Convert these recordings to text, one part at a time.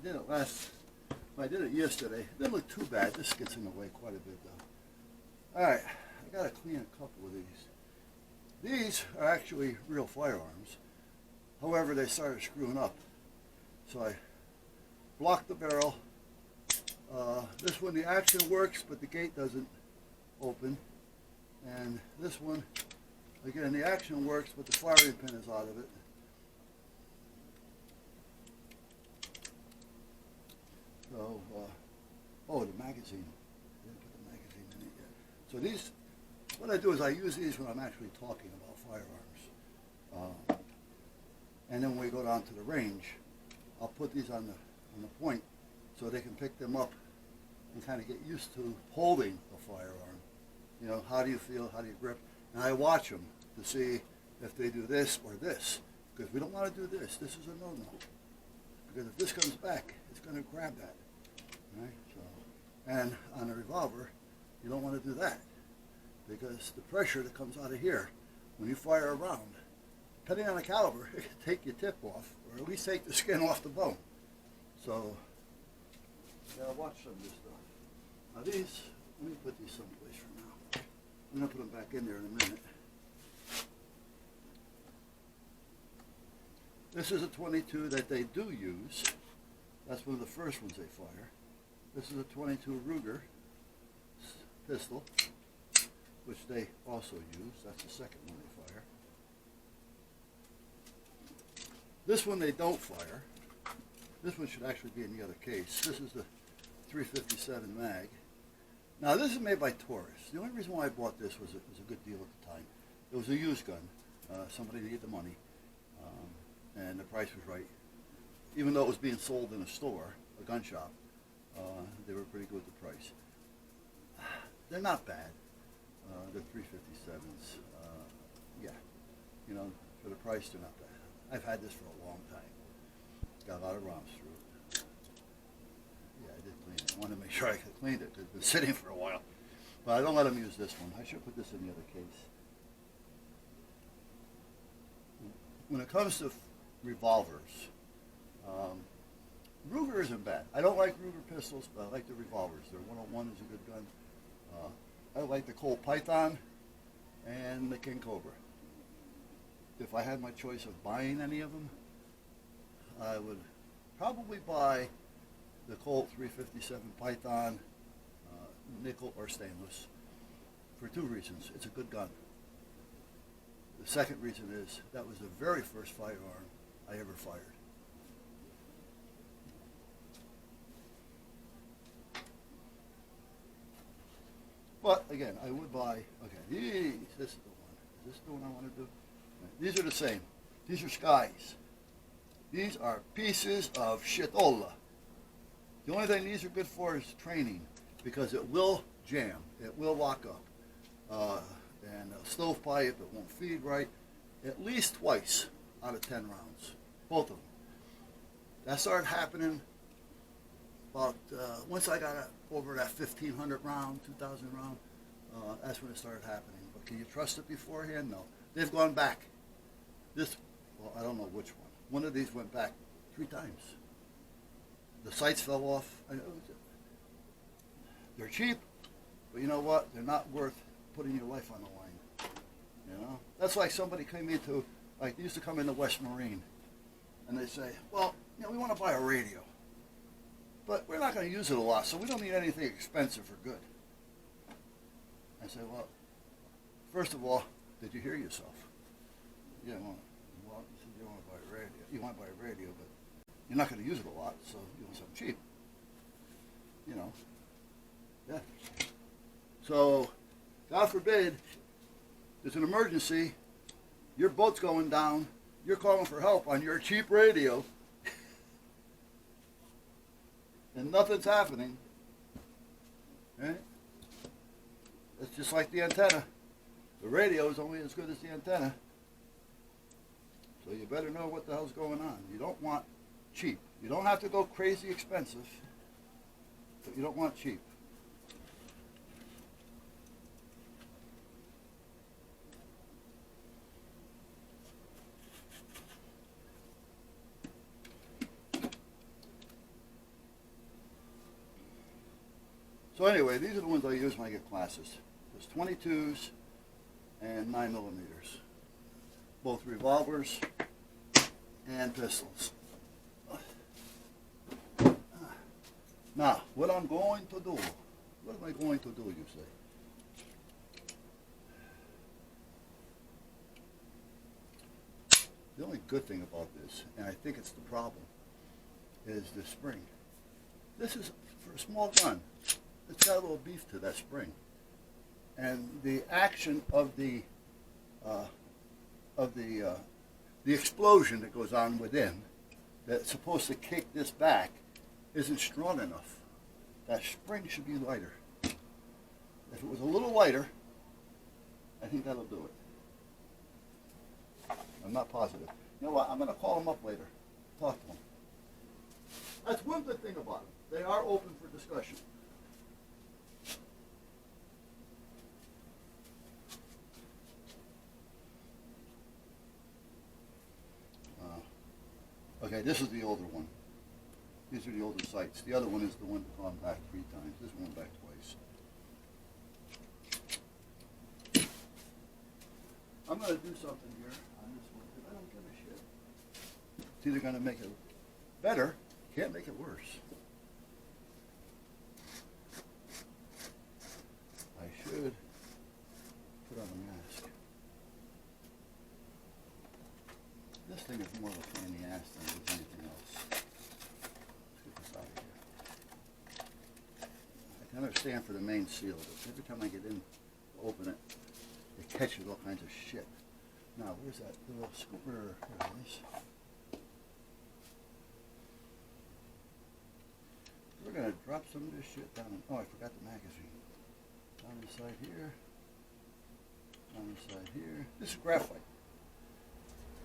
did it I did it yesterday. It didn't look too bad. This gets in the way quite a bit though. Alright, I gotta clean a couple of these. These are actually real firearms. However, they started screwing up. So I blocked the barrel. This one, the action works, but the gate doesn't open. And this one, again, the action works, but the firing pin is out of it. So, oh, the magazine. I didn't put the magazine in it yet. So these, what I do is I use these when I'm actually talking about firearms. And then when we go down to the range, I'll put these on the point so they can pick them up and kind of get used to holding a firearm. You know, how do you feel? How do you grip? And I watch them to see if they do this or this. Because we don't want to do this. This is a no-no. Because if this comes back, it's going to grab that. Right? So, and on a revolver, you don't want to do that. Because the pressure that comes out of here, when you fire a round, depending on the caliber, it can take your tip off, or at least take the skin off the bone. So, you gotta watch some of this stuff. Now these, let me put these someplace for now. I'm gonna put them back in there in a minute. This is a 22 that they do use. That's one of the first ones they fire. This is a 22 Ruger pistol, which they also use. That's the second one they fire. This one they don't fire. This one should actually be in the other case. This is the 357 mag. Now this is made by Taurus. The only reason why I bought this was it was a good deal at the time. It was a used gun. Somebody needed the money, and the price was right. Even though it was being sold in a store, a gun shop, they were pretty good with the price. They're not bad. The 357s, yeah, you know, for the price they're not bad. I've had this for a long time. Got a lot of rounds through it. Yeah, I did clean it. I wanted to make sure I could clean it because it's been sitting for a while. But I don't let them use this one. I should put this in the other case. When it comes to revolvers, Ruger isn't bad. I don't like Ruger pistols, but I like the revolvers. Their 101 is a good gun. I like the Colt Python and the King Cobra. If I had my choice of buying any of them, I would probably buy the Colt 357 Python, nickel or stainless, for two reasons. It's a good gun. The second reason is that was the very first firearm I ever fired. But again, I would buy, okay, these, this is the one. Is this the one I want to do? These are the same. These are Skies. These are pieces of shitola. The only thing these are good for is training, because it will jam. It will lock up. And a stovepipe, it won't feed right. At least twice out of 10 rounds. Both of them. That started happening about, once I got over that 1,500 round, 2,000 round, that's when it started happening. But can you trust it beforehand? No. They've gone back. This, well, I don't know which one. One of these went back 3 times. The sights fell off. They're cheap, but you know what? They're not worth putting your life on the line. You know? That's like somebody came into, like, they used to come into West Marine, and they say, well, you know, we want to buy a radio, but we're not going to use it a lot, so we don't need anything expensive or good. I say, well, first of all, did you hear yourself? Yeah, well, you said you want to buy a radio. You want to buy a radio, but you're not going to use it a lot, so you want something cheap. You know. Yeah. So, God forbid, there's an emergency, your boat's going down, you're calling for help on your cheap radio, and nothing's happening. Right? It's just like the antenna. The radio is only as good as the antenna. So you better know what the hell's going on. You don't want cheap. You don't have to go crazy expensive, but you don't want cheap. So anyway, these are the ones I use when I get classes. There's 22s and 9mm, both revolvers and pistols. Now, what I'm going to do, what am I going to do, you say? The only good thing about this, and I think it's the problem, is the spring. This is, for a small gun, it's got a little beef to that spring. And the action of the explosion that goes on within, that's supposed to kick this back, isn't strong enough. That spring should be lighter. If it was a little lighter, I think that'll do it. I'm not positive. You know what? I'm going to call them up later. Talk to them. That's one good thing about them. They are open for discussion. Okay, this is the older one. These are the older sites. The other one is the one that's gone back 3 times. This one back twice. I'm going to do something here on this one because I don't give a shit. It's either going to make it better, can't make it worse. I should put on a mask. This thing is more of a pain in the ass than it is anything else. Let's get this out of here. I can understand for the main seal, but every time I get in to open it, it catches all kinds of shit. Now, where's that little scooper? Here it is. We're going to drop some of this shit down. Oh, I forgot the magazine. Down inside here. Down inside here. This is graphite.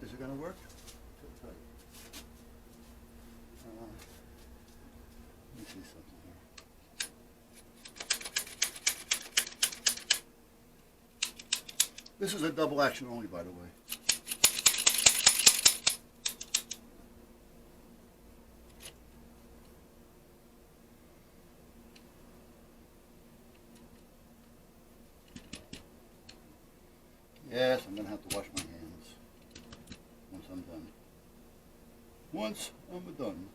Is it going to work? Let me see something here. This is a double action only, by the way. Yes, I'm going to have to wash my hands once I'm done. Once I'm done.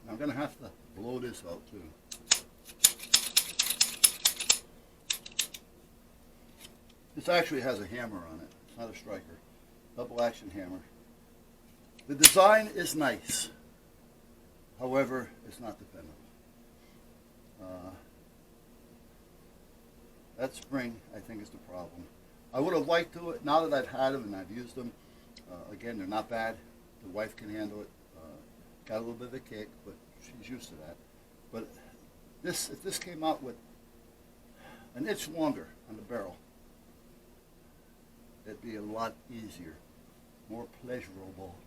I'm going to have to blow this out too. This actually has a hammer on it. It's not a striker. Double action hammer. The design is nice. However, it's not dependable. That spring, I think, is the problem. I would have liked to, now that I've had them and I've used them, again, they're not bad. The wife can handle it. Got a little bit of a kick, but she's used to that. But this, if this came out with an inch longer on the barrel, it'd be a lot easier, more pleasurable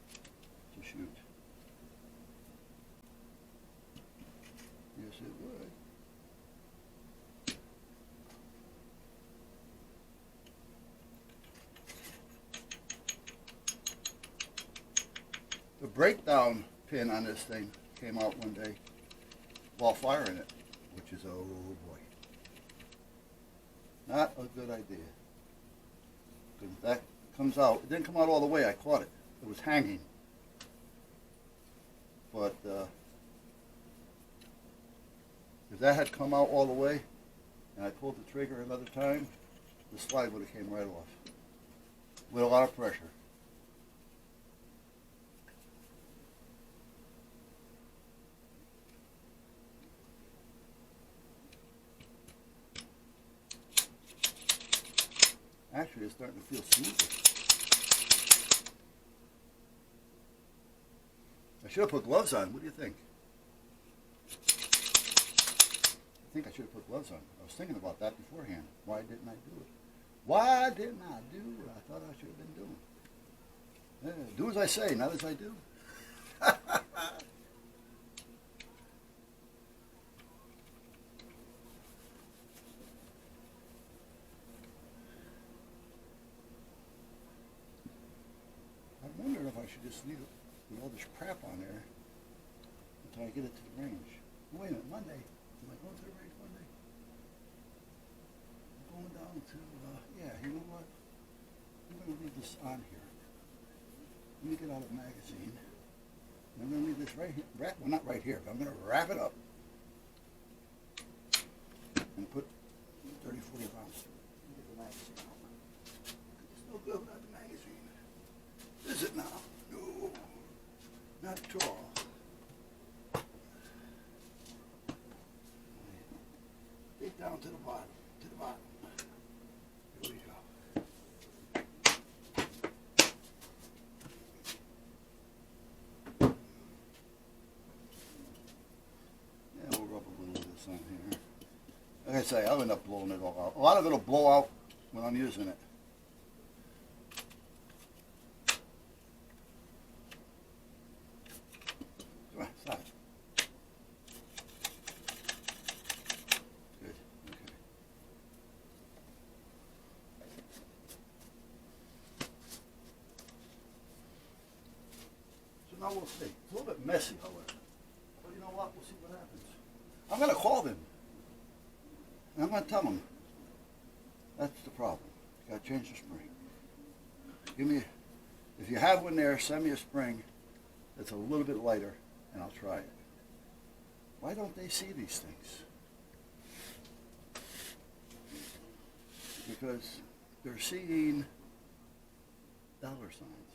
to shoot. Yes, it would. The breakdown pin on this thing came out one day while firing it, which is, oh boy, not a good idea. Because that comes out, it didn't come out all the way, I caught it. It was hanging. But if that had come out all the way and I pulled the trigger another time, the slide would have came right off with a lot of pressure. Actually, it's starting to feel smoother. I should have put gloves on. What do you think? I think I should have put gloves on. I was thinking about that beforehand. Why didn't I do it? Why didn't I do what I thought I should have been doing? Yeah, do as I say, not as I do. I wonder if I should just leave it with all this crap on there until I get it to the range. Wait a minute, Monday. Am I going to the range Monday? I'm going down to, yeah, you know what? I'm going to leave this on here. Let me get out of the magazine. I'm going to leave this right here. Well, not right here, but I'm going to wrap it up and put 30, 40 rounds through it. Get the magazine out. It's no good without the magazine. Is it now? No, not at all. Get down to the bottom, Here we go. Yeah, we'll rub a little of this on here. Like I say, I'll end up blowing it all out. A lot of it will blow out when I'm using it. Come on, stop it. Good, okay. So now we'll see. It's a little bit messy, however. But you know what? We'll see what happens. I'm going to call them. And I'm going to tell them that's the problem. You got to change the spring. Give me, if you have one there, send me a spring that's a little bit lighter, and I'll try it. Why don't they see these things? Because they're seeing dollar signs.